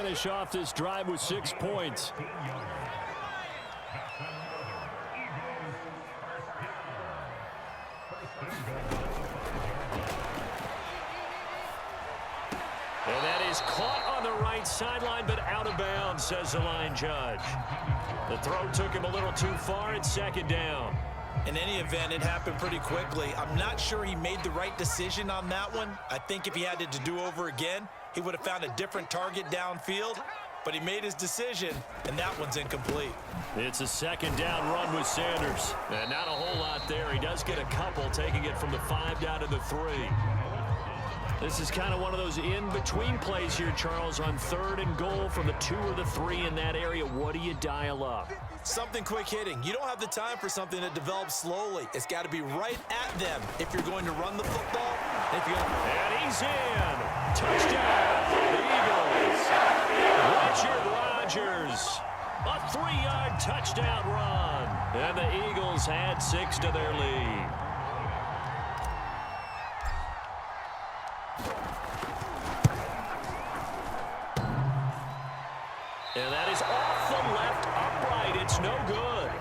finish off this drive with 6 points. And that is caught on the right sideline, but out of bounds, says the line judge. The throw took him a little too far. It's second down. In any event, it happened pretty quickly. I'm not sure he made the right decision on that one. I think if he had to do over again, he would have found a different target downfield. But he made his decision, and that one's incomplete. It's a second down run with Sanders. And not a whole lot there. He does get a couple, taking it from the 5 down to the 3. This is kind of one of those in-between plays here, Charles, on 3rd and goal from the 2 or the 3 in that area. What do you dial up? Something quick hitting. You don't have the time for something that develops slowly. It's got to be right at them if you're going to run the football. And he's in. Touchdown, the Eagles. Richard Rodgers, a 3-yard touchdown run. And the Eagles add 6 to their lead. And that is off the left upright. It's no good.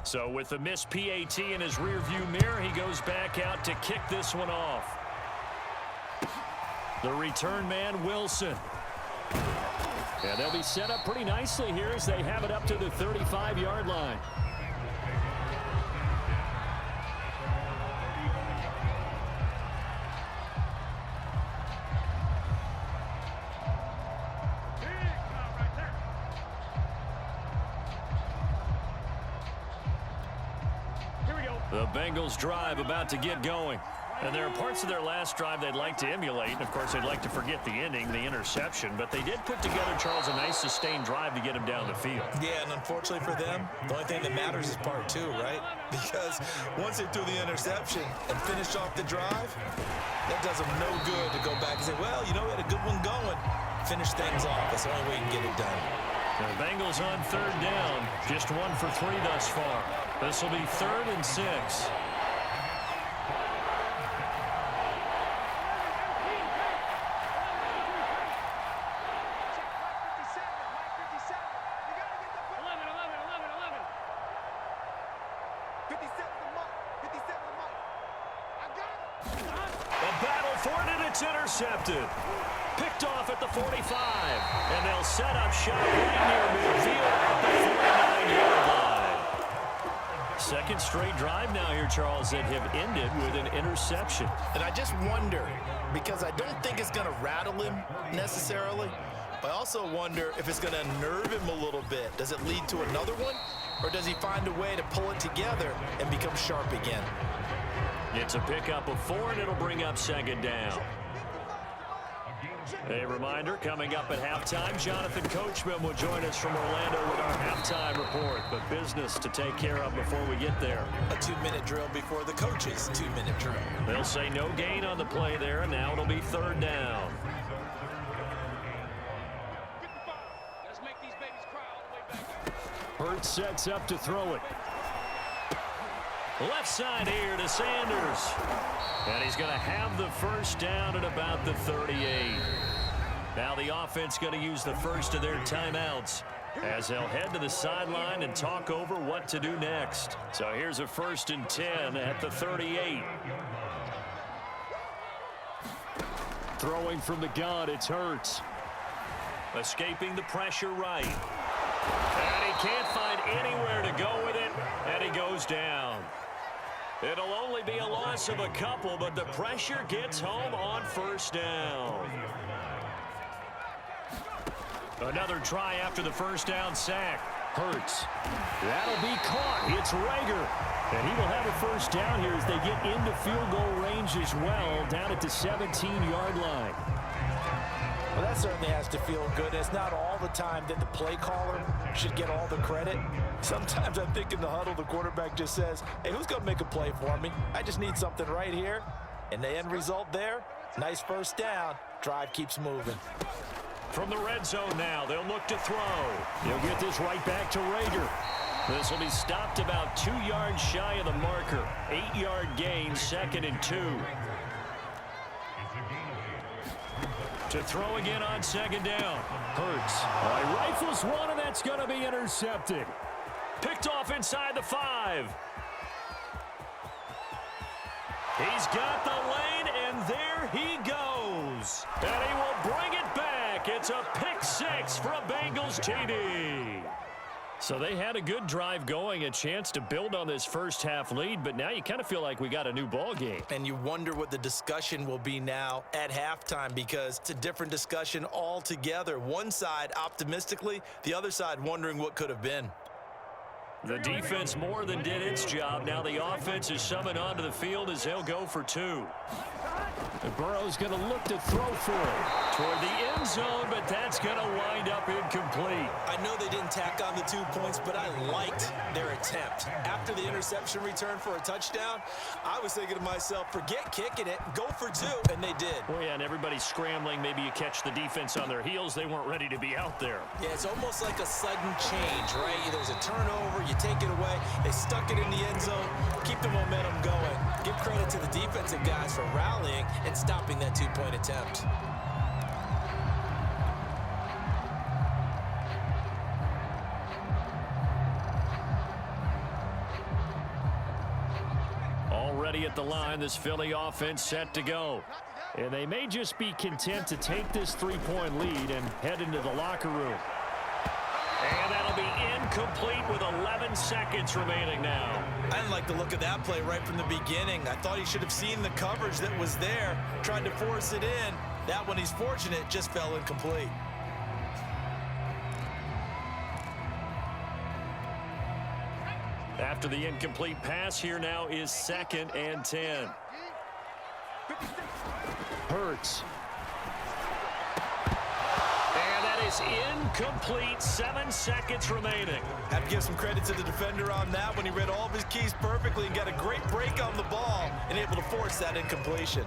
So with the missed PAT in his rearview mirror, he goes back out to kick this one off. The return man, Wilson. Yeah, they'll be set up pretty nicely here as they have it up to the 35-yard line. The Bengals drive about to get going. And there are parts of their last drive they'd like to emulate. And, of course, they'd like to forget the ending, the interception. But they did put together, Charles, a nice sustained drive to get him down the field. Yeah, and unfortunately for them, the only thing that matters is part 2, right? Because once they threw the interception and finished off the drive, that does them no good to go back and say, well, you know, we had a good one going. Finish things off. That's the only way you can get it done. The Bengals on 3rd down. Just 1 for 3 thus far. This will be 3rd and 6. A battle for it, and it's intercepted. Picked off at the 45. And they'll set up shop right near midfield at the 49-yard line. Second straight drive now here, Charles, that have ended with an interception. And I just wonder, because I don't think it's going to rattle him necessarily, but I also wonder if it's going to unnerve him a little bit. Does it lead to another one, or does he find a way to pull it together and become sharp again? It's a pickup of 4, and it'll bring up 2nd down. A reminder, coming up at halftime, Jonathan Coachman will join us from Orlando with our halftime report. But business to take care of before we get there. A 2-minute drill before the coach's 2-minute drill. They'll say no gain on the play there, and now it'll be 3rd down. Hurts sets up to throw it. Left side here to Sanders. And he's going to have the first down at about the 38. Now the offense going to use the first of their timeouts as they'll head to the sideline and talk over what to do next. So here's a 1st and 10 at the 38. Throwing from the gun, it's Hurts. Escaping the pressure right. And he can't find anywhere to go with it, and he goes down. It'll only be a loss of a couple, but the pressure gets home on 1st down. Another try after the 1st down sack. Hurts. That'll be caught. It's Rager. And he will have a 1st down here as they get into field goal range as well, down at the 17-yard line. Well, that certainly has to feel good. It's not all the time that the play caller should get all the credit. Sometimes I think in the huddle, the quarterback just says, hey, who's going to make a play for me? I just need something right here. And the end result there, nice first down. Drive keeps moving. From the red zone now, they'll look to throw. He'll get this right back to Rager. This will be stopped about 2 yards shy of the marker. 8-yard gain, 2nd and 2. To throw again on 2nd down. Hurts. He rifles one, and that's going to be intercepted. Picked off inside the 5. He's got the lane, and there he goes. And he will bring it back. It's a pick 6 for a Bengals TD. So they had a good drive going, a chance to build on this first half lead, but now you kind of feel like we got a new ball game. And you wonder what the discussion will be now at halftime, because it's a different discussion altogether. One side optimistically, the other side wondering what could have been. The defense more than did its job. Now the offense is summoned onto the field as they'll go for 2. Burrow's going to look to throw for it toward the end zone, but that's going to wind up incomplete. I know they didn't tack on the 2 points, but I liked their attempt. After the interception return for a touchdown, I was thinking to myself, forget kicking it, go for 2, and they did. Well, yeah, and everybody's scrambling. Maybe you catch the defense on their heels. They weren't ready to be out there. Yeah, it's almost like a sudden change, right? There's a turnover, you take it away, they stuck it in the end zone, keep the momentum going. Give credit to the defensive guys for rallying and stopping that 2-point attempt. Already at the line, this Philly offense set to go. And they may just be content to take this 3-point lead and head into the locker room. And that'll be incomplete with 11 seconds remaining now. I didn't like the look of that play right from the beginning. I thought he should have seen the coverage that was there, tried to force it in. That one, he's fortunate, just fell incomplete. After the incomplete pass, here now is 2nd and 10. Hurts. Is incomplete, 7 seconds remaining. Have to give some credit to the defender on that when he read all of his keys perfectly and got a great break on the ball and able to force that incompletion.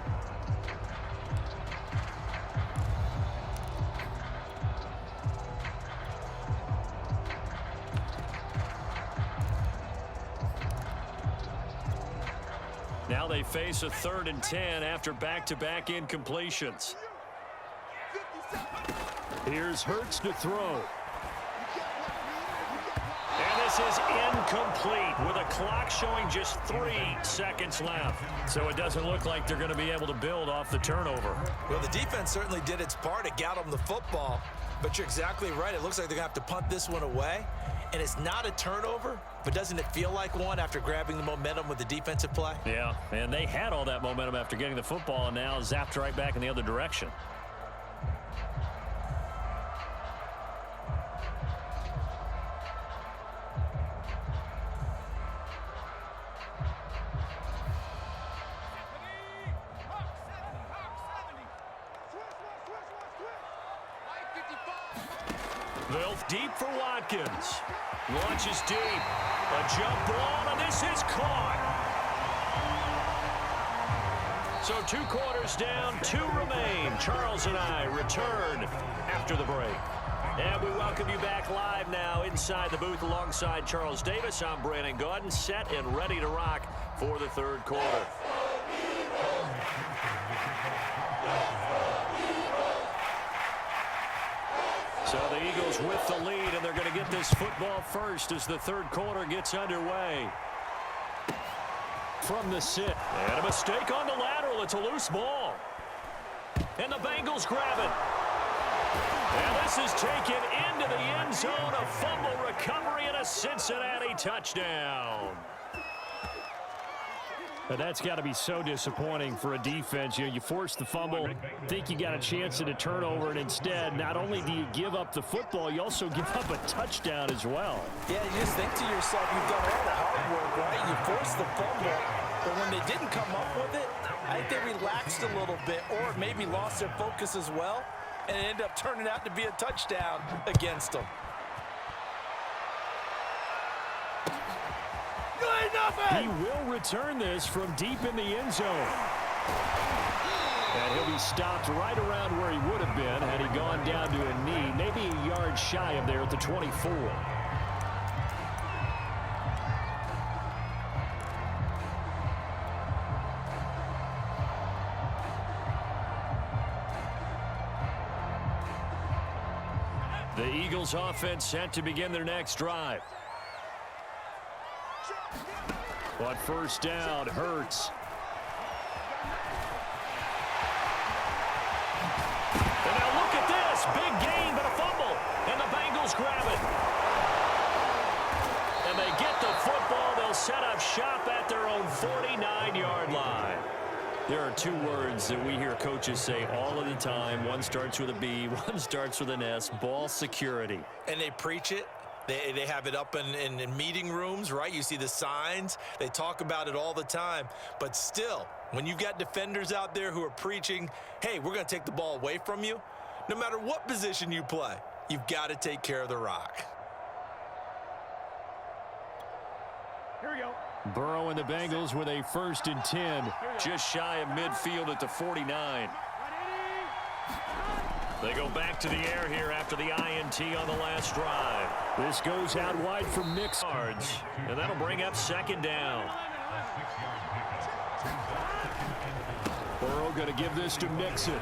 Now they face a 3rd and 10 after back-to-back incompletions. Here's Hurts to throw. And this is incomplete with a clock showing just 3 seconds left. So it doesn't look like they're going to be able to build off the turnover. Well, the defense certainly did its part to get them the football. But you're exactly right. It looks like they're going to have to punt this one away. And it's not a turnover, but doesn't it feel like one after grabbing the momentum with the defensive play? Yeah, and they had all that momentum after getting the football and now zapped right back in the other direction. Deep for Watkins. Launches deep. A jump ball, and this is caught. So 2 quarters down, 2 remain. Charles and I return after the break. And we welcome you back live now inside the booth alongside Charles Davis. I'm Brandon Gaudin, set and ready to rock for the 3rd quarter. So the Eagles with the lead, and they're going to get this football first as the 3rd quarter gets underway. From the sit, and a mistake on the lateral. It's a loose ball. And the Bengals grab it. And this is taken into the end zone. A fumble recovery and a Cincinnati touchdown. But that's got to be so disappointing for a defense. You know, you force the fumble, think you got a chance at a turnover, and instead, not only do you give up the football, you also give up a touchdown as well. Yeah, you just think to yourself, you've done all the hard work, right? You forced the fumble, but when they didn't come up with it, I think they relaxed a little bit or maybe lost their focus as well. and it ended up turning out to be a touchdown against them. He will return this from deep in the end zone. And he'll be stopped right around where he would have been had he gone down to a knee, maybe a yard shy of there at the 24. The Eagles offense set to begin their next drive. On first down, Hurts. And now look at this. Big gain, but a fumble. And the Bengals grab it. And they get the football. They'll set up shop at their own 49-yard line. There are two words that we hear coaches say all of the time. One starts with a B, one starts with an S. Ball security. And they preach it. They have it up in meeting rooms, right? You see the signs. They talk about it all the time. But still, when you've got defenders out there who are preaching, hey, we're going to take the ball away from you, no matter what position you play, you've got to take care of the rock. Here we go. Burrow and the Bengals with a 1st and 10, just shy of midfield at the 49. They go back to the air here after the INT on the last drive. This goes out wide for Mixon, and that'll bring up 2nd down. Burrow going to give this to Mixon.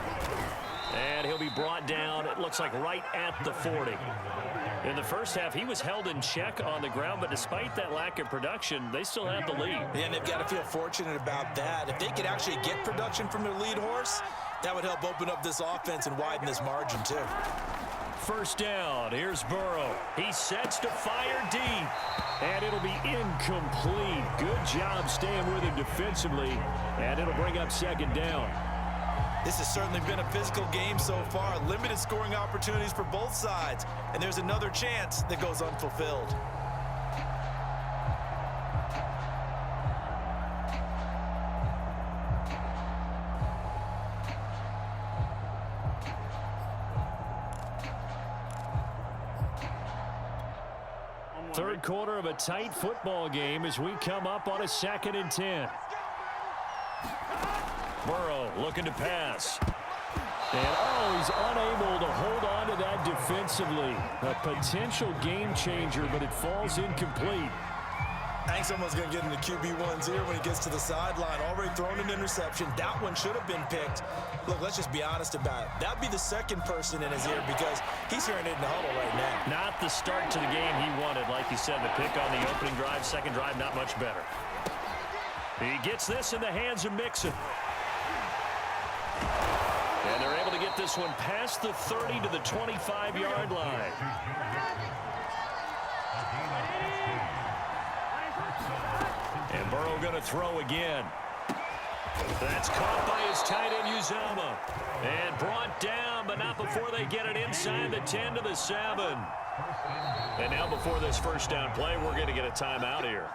And he'll be brought down, it looks like right at the 40. In the first half, he was held in check on the ground, but despite that lack of production, they still have the lead. And they've got to feel fortunate about that. If they could actually get production from their lead horse, that would help open up this offense and widen this margin too. 1st down, here's Burrow. He sets to fire deep, and it'll be incomplete. Good job staying with him defensively, and it'll bring up 2nd down. This has certainly been a physical game so far. Limited scoring opportunities for both sides. And there's another chance that goes unfulfilled. Third quarter of a tight football game as we come up on a 2nd and 10. Burrow looking to pass. And, he's unable to hold on to that defensively. A potential game changer, but it falls incomplete. I think someone's going to get into QB1's ear when he gets to the sideline. Already thrown an interception. That one should have been picked. Look, let's just be honest about it. That'd be the second person in his ear because he's hearing it in the huddle right now. Not the start to the game he wanted. Like you said, the pick on the opening drive, 2nd drive, not much better. He gets this in the hands of Mixon. And they're able to get this one past the 30 to the 25-yard line. And Burrow going to throw again. That's caught by his tight end, Uzomah. And brought down, but not before they get it inside the 10 to the 7. And now before this 1st down play, we're going to get a timeout here.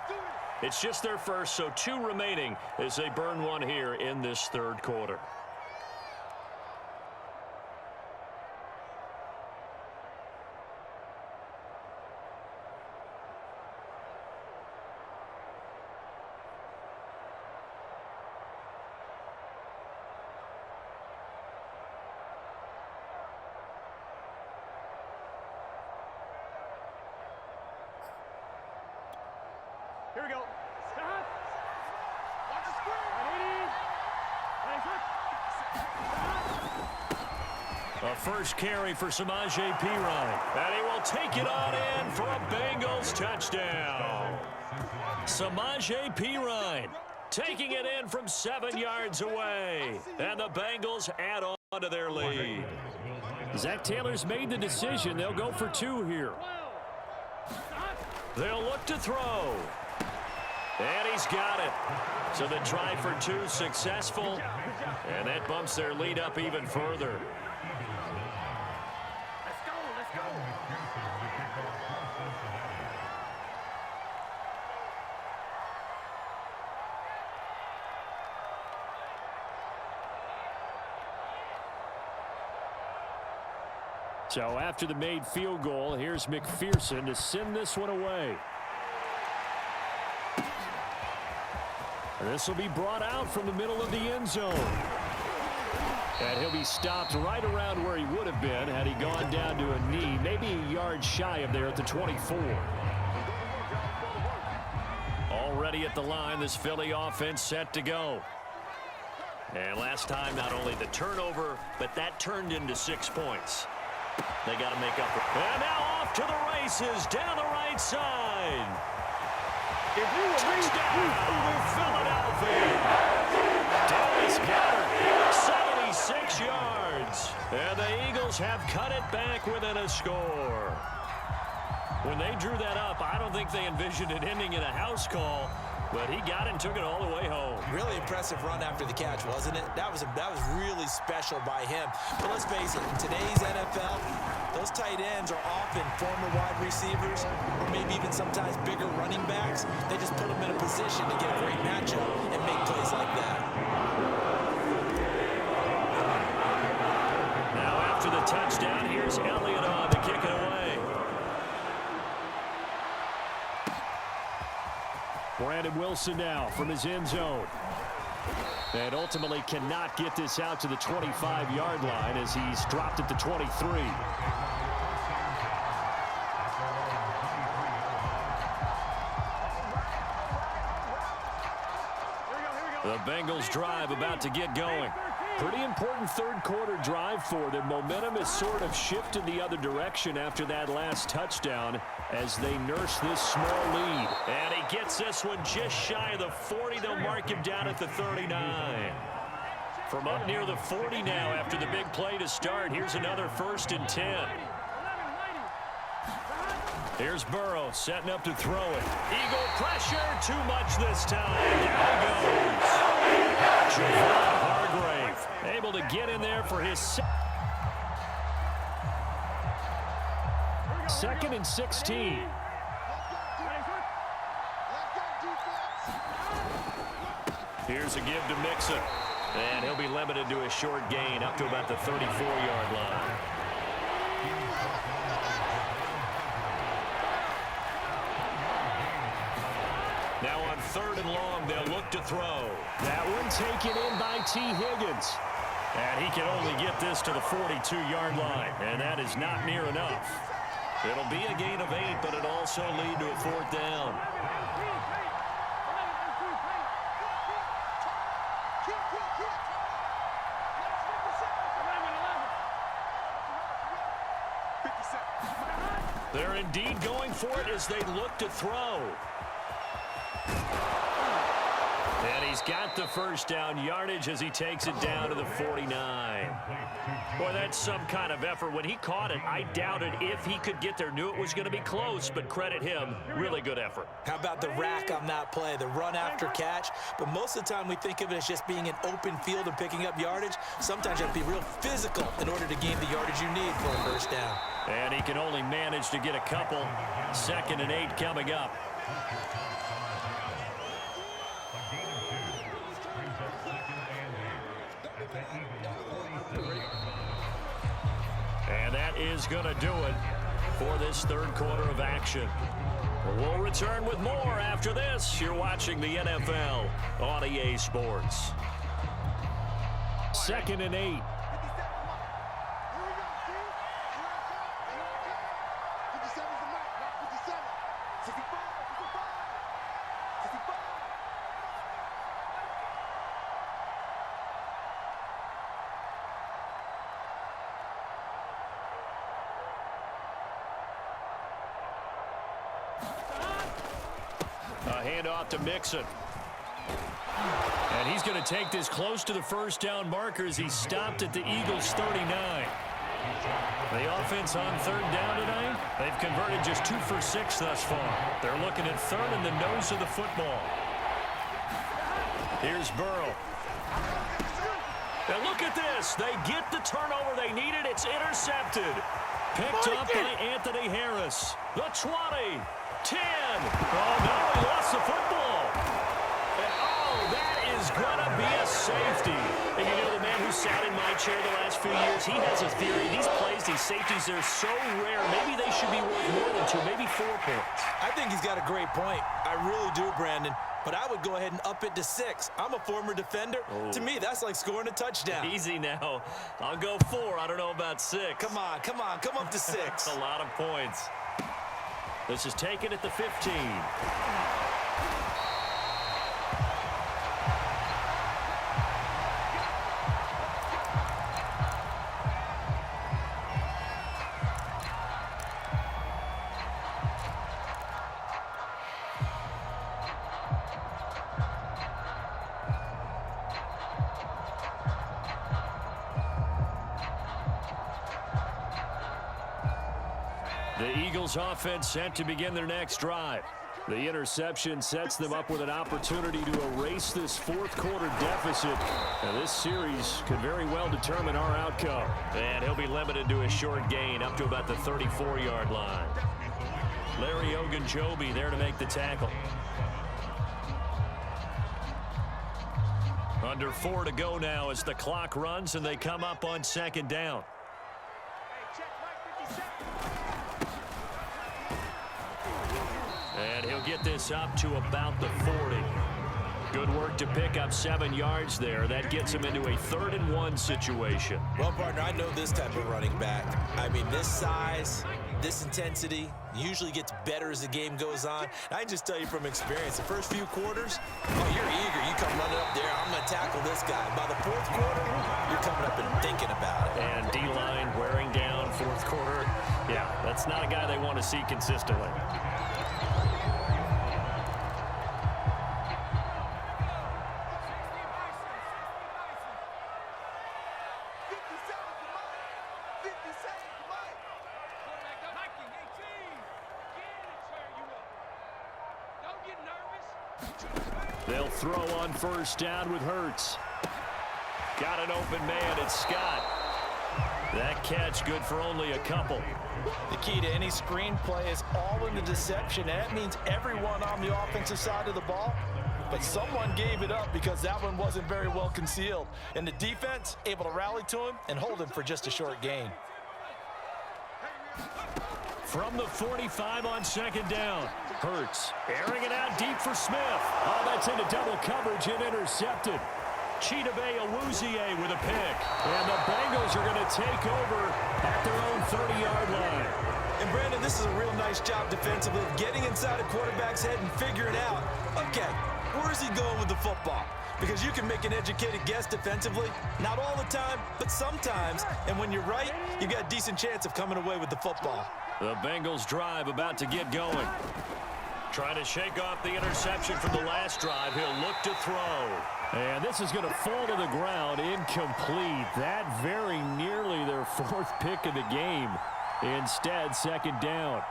It's just their first, so 2 remaining as they burn one here in this 3rd quarter. Here we go. Stop. Watch the screen. A first carry for Samaje Perine. And he will take it on in for a Bengals touchdown. Samaje Perine taking it in from 7 yards away. And the Bengals add on to their lead. Zach Taylor's made the decision. They'll go for 2 here. They'll look to throw. And he's got it. So the try for 2 successful. And that bumps their lead up even further. Let's go. Let's go. So after the made field goal, here's McPherson to send this one away. This will be brought out from the middle of the end zone. And he'll be stopped right around where he would have been had he gone down to a knee, maybe a yard shy of there at the 24. Already at the line, this Philly offense set to go. And last time, not only the turnover, but that turned into 6 points. They got to make up. And now off to the races down the right side. Touchdown over Philadelphia. Dallas Goedert, 76 yards. And the Eagles have cut it back within a score. When they drew that up, I don't think they envisioned it ending in a house call, but he got it and took it all the way home. Really impressive run after the catch, wasn't it? That was really special by him. But let's face it, in today's NFL, those tight ends are often former wide receivers or maybe even sometimes bigger running backs. They just put them in a position to get a great matchup and make plays like that. Now after the touchdown, here's Elliott on to kick it away. Brandon Wilson now from his end zone. And ultimately cannot get this out to the 25-yard line as he's dropped at the 23. The Bengals drive about to get going. Pretty important third quarter drive for them. Momentum has sort of shifted the other direction after that last touchdown as they nurse this small lead. And he gets this one just shy of the 40. They'll mark him down at the 39. From up near the 40 now after the big play to start. Here's another 1st and 10. Here's Burrow setting up to throw it. Eagle pressure, too much this time. Down he goes. Javon Hargrave able to get in there for his 2nd and 16. Here's a give to Mixon. And he'll be limited to a short gain up to about the 34-yard line. Now on 3rd and long, they'll look to throw. That one taken in by T. Higgins. And he can only get this to the 42-yard line. And that is not near enough. It'll be a gain of 8, but it'll also lead to a 4th down. They're indeed going for it as they look to throw. And he's got the 1st down yardage as he takes it down to the 49. Boy, that's some kind of effort. When he caught it, I doubted if he could get there. Knew it was going to be close, but credit him. Really good effort. How about the rack on that play, the run after catch? But most of the time we think of it as just being an open field and picking up yardage. Sometimes you have to be real physical in order to gain the yardage you need for a 1st down. And he can only manage to get a couple. 2nd and 8 coming up. And that is going to do it for this 3rd quarter of action. We'll return with more after this. You're watching the NFL on EA Sports. 2nd and 8. A handoff to Mixon. And he's going to take this close to the 1st down marker as he's stopped at the Eagles' 39. The offense on 3rd down tonight, they've converted just 2 for 6 thus far. They're looking at 3rd and the nose of the football. Here's Burrow. And look at this. They get the turnover they needed. It's intercepted. Picked up by Anthony Harris. The 20. 10. Oh, no, he lost the football. And, oh, that is going to be a safety. And you know, the man who sat in my chair the last few years. He has a theory. These plays, these safeties, they're so rare. Maybe they should be worth more than 2, maybe 4 points. I think he's got a great point. I really do, Brandon. But I would go ahead and up it to 6. I'm a former defender. Oh. To me, that's like scoring a touchdown. Easy now. I'll go 4. I don't know about 6. Come on. Come up to 6. That's a lot of points. This is taken at the 15. The Eagles offense set to begin their next drive. The interception sets them up with an opportunity to erase this fourth quarter deficit. And this series could very well determine our outcome. And he'll be limited to a short gain up to about the 34-yard line. Larry Ogunjobi there to make the tackle. Under 4 to go now as the clock runs and they come up on second down. And he'll get this up to about the 40. Good work to pick up 7 yards there. That gets him into a 3rd and 1 situation. Well, partner, I know this type of running back. I mean, this size, this intensity usually gets better as the game goes on. I can just tell you from experience, the first few quarters, oh, you're eager. You come running up there, I'm going to tackle this guy. By the 4th quarter, you're coming up and thinking about it. And D-line wearing down 4th quarter. Yeah, that's not a guy they want to see consistently. They'll throw on first down with Hurts. Got an open man, it's Scott. That catch good for only a couple. The key to any screenplay is all in the deception, and that means everyone on the offensive side of the ball. But someone gave it up because that one wasn't very well concealed. And the defense able to rally to him and hold him for just a short gain. From the 45 on second down. Hurts airing it out deep for Smith. Oh, that's into double coverage and intercepted. Chidobe Awuzie with a pick. And the Bengals are going to take over at their own 30-yard line. And, Brandon, this is a real nice job defensively of getting inside a quarterback's head and figuring out, okay, where's he going with the football? Because you can make an educated guess defensively. Not all the time, but sometimes. And when you're right, you got a decent chance of coming away with the football. The Bengals drive about to get going. Trying to shake off the interception from the last drive. He'll look to throw. And this is going to fall to the ground, incomplete. That very nearly their 4th pick of the game. Instead, second down.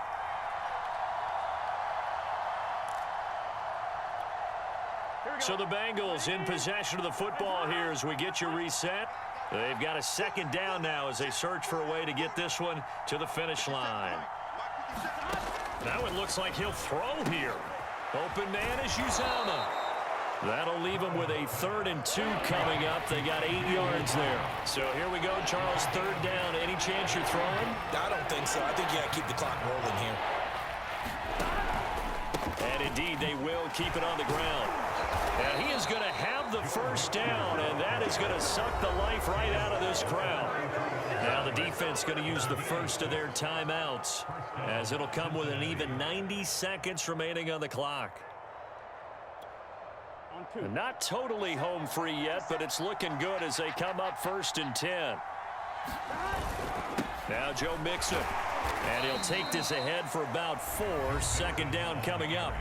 So the Bengals in possession of the football here as we get you reset. They've got a second down now as they search for a way to get this one to the finish line. Now it looks like he'll throw here. Open man is Uzomah. That'll leave him with a 3rd and 2 coming up. They got 8 yards there. So here we go, Charles, 3rd down. Any chance you're throwing? I don't think so. I think you got to keep the clock rolling here. And indeed, they will keep it on the ground. And he is going to have the first down, and that is going to suck the life right out of this crowd. Now the defense going to use the first of their timeouts, as it'll come with an even 90 seconds remaining on the clock. Not totally home free yet, but it's looking good as they come up 1st and 10. Now Joe Mixon, and he'll take this ahead for about 4. 2nd down coming up.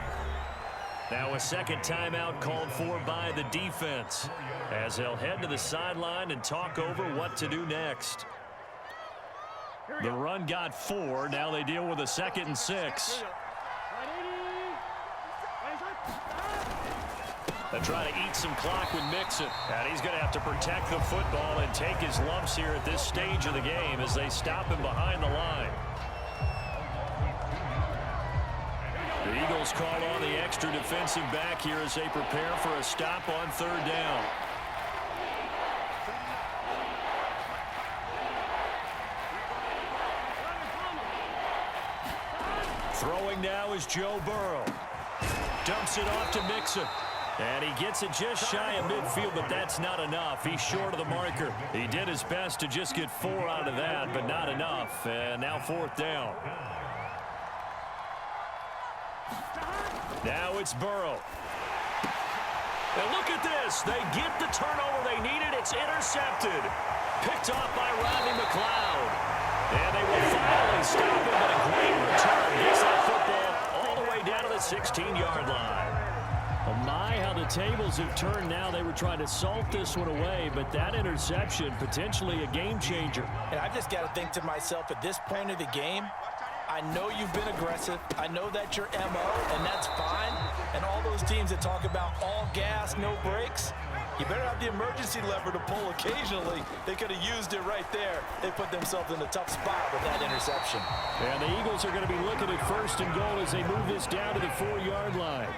Now a second timeout called for by the defense as they'll head to the sideline and talk over what to do next. The run got 4. Now they deal with a 2nd and 6. They try to eat some clock with Mixon. And he's going to have to protect the football and take his lumps here at this stage of the game as they stop him behind the line. The Eagles call on the extra defensive back here as they prepare for a stop on 3rd down. Throwing now is Joe Burrow. Dumps it off to Mixon. And he gets it just shy of midfield, but that's not enough. He's short of the marker. He did his best to just get 4 out of that, but not enough. And now 4th down. Now it's Burrow. And look at this. They get the turnover they needed. It's intercepted. Picked off by Rodney McLeod. And they will finally stop him, but a great return. Gets that football all the way down to the 16-yard line. Oh my, how the tables have turned now. They were trying to salt this one away, but that interception, potentially a game changer. And I've just got to think to myself, at this point of the game, I know you've been aggressive. I know that's your MO, and that's fine. And all those teams that talk about all gas, no brakes, you better have the emergency lever to pull occasionally. They could have used it right there. They put themselves in a tough spot with that interception. And the Eagles are going to be looking at 1st and goal as they move this down to the 4-yard line.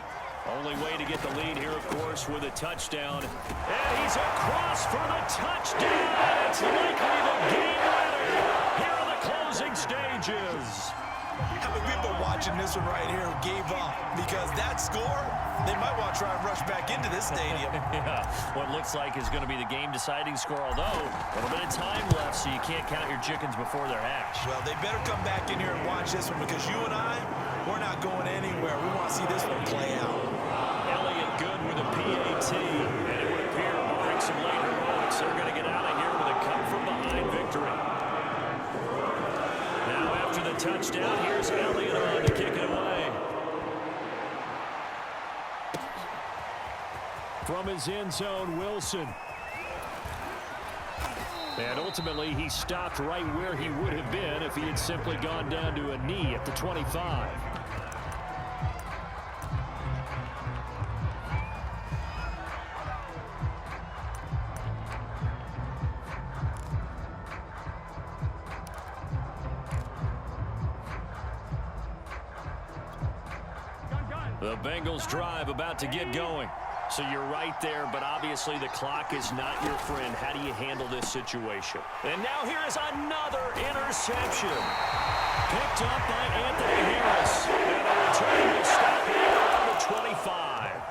Only way to get the lead here, of course, with a touchdown. And he's across for the touchdown. It's likely the game winner here in the closing stages. How many people watching this one right here who gave up? Because that score, they might want to try and rush back into this stadium. Yeah, what looks like is going to be the game-deciding score, although a little bit of time left, so you can't count your chickens before they're hatched. Well, they better come back in here and watch this one, because you and I, we're not going anywhere. We want to see this one play out. Elliott good with a PAT, and it would appear, barring some late heroics, they're going to get out of here with a come-from-behind victory. Now after the touchdown, here's Elliott on to kick it away. From his end zone, Wilson. And ultimately, he stopped right where he would have been if he had simply gone down to a knee at the 25. The Bengals drive about to get going. So you're right there, but obviously the clock is not your friend. How do you handle this situation? And now here is another interception. Picked up by Anthony Harris. And the return will stop here on the 25.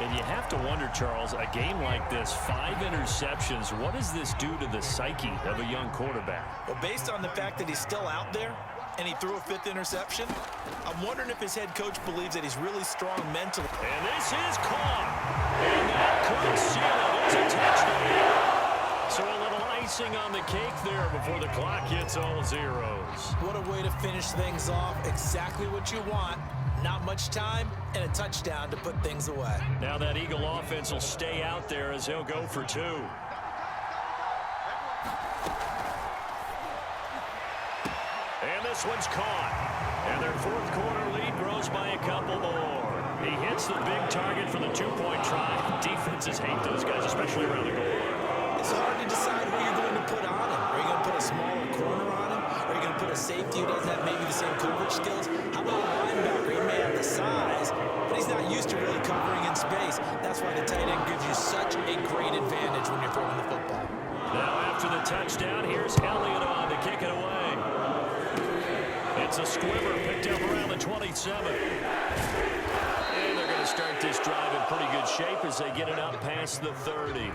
And you have to wonder, Charles, a game like this, 5 interceptions, what does this do to the psyche of a young quarterback? Well, based on the fact that he's still out there, and he threw a 5th interception, I'm wondering if his head coach believes that he's really strong mentally. And this is caught. And that could seal it. It's a touchdown. So a little icing on the cake there before the clock hits all zeros. What a way to finish things off. Exactly what you want. Not much time and a touchdown to put things away. Now that Eagle offense will stay out there as they'll go for 2. And this one's caught. And their 4th quarter lead grows by a couple more. He hits the big target for the 2-point try. Defenses hate those guys, especially around the goal. It's hard to decide who you're going to put on him. Are you going to put a smaller corner on him? Are you going to put a safety who doesn't have maybe the same coverage skills? How about a linebacker? He may have the size, but he's not used to really covering in space. That's why the tight end gives you such a great advantage when you're throwing the football. Now after the touchdown, here's Elliott on to kick it away. It's a squibber picked up around the 27. And they're going to start this drive in pretty good shape as they get it up past the 30.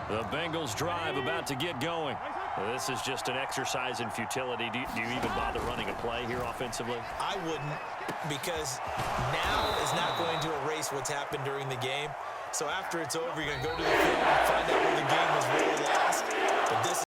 The Bengals drive about to get going. This is just an exercise in futility. Do you even bother running a play here offensively? I wouldn't, because now is not going to erase what's happened during the game. So after it's over, you're going to go to the field and find out where the game was really lost. But this